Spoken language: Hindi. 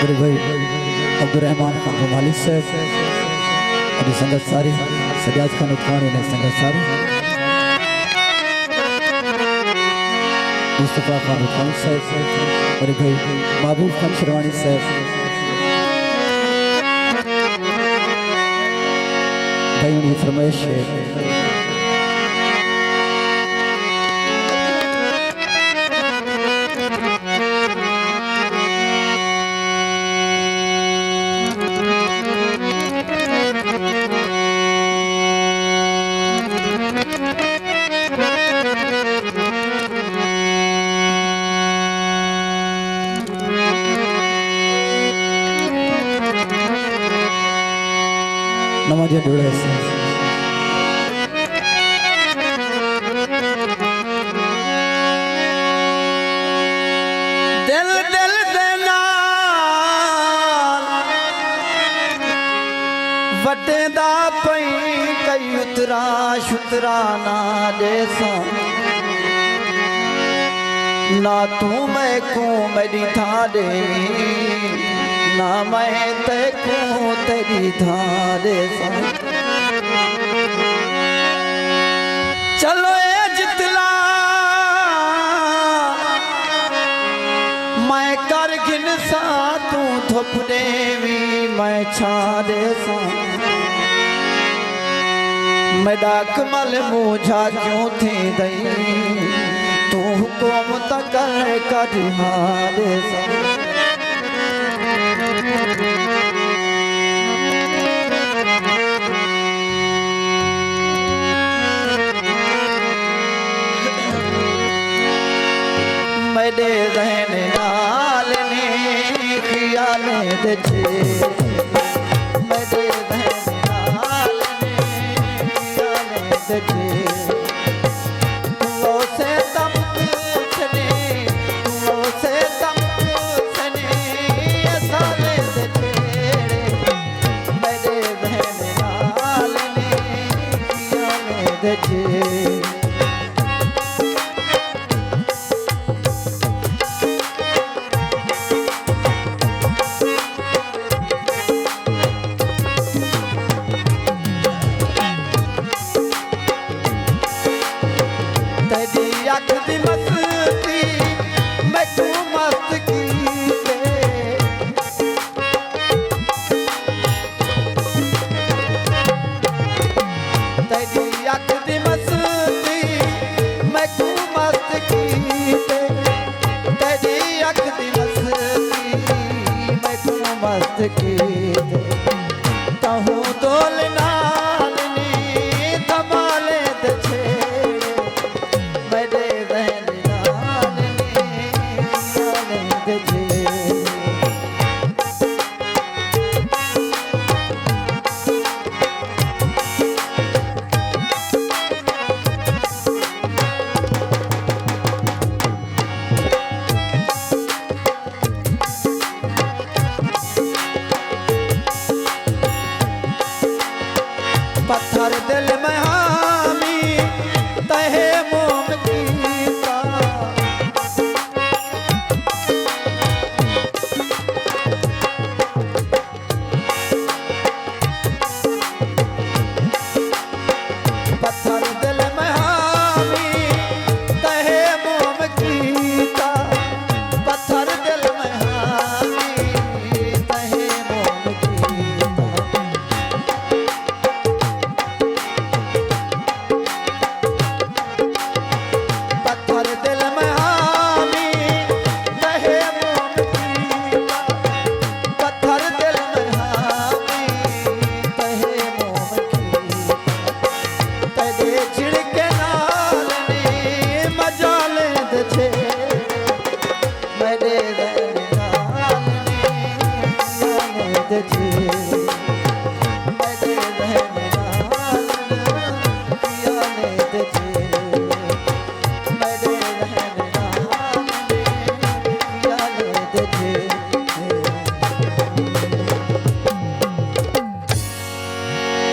मेरे भाई अब्दुर्रहमान खान रुमाली साहब और संगत सारी सजाद खान उठाने ने संगत सारी मुस्तफा खान उठान साहब मेरे भाई महबूब खान शेरवानी साहब भाई उन्हें फरमाइश है नमाज़ जुड़े से दिल दिल देना वटेदा पई कई उतरा शुतरा ना जैसा ना तू मैं को मेरी था दे ना मैं तेको तेरी धारे सा चलो ए जितला मैं कर गिन सा तू थोपड़े भी मैं छाड़े सा मैं डाक मल मुझा क्यों थी दई तू हुकुम तक कर हारे सा मेरे रहने नाल ने ख्याल दे मेरे रहने नाल ने ख्याल दे वो से तम पूछने वो से तम पूछने साले दे मेरे रहने नाल ने ख्याल दे मस्त की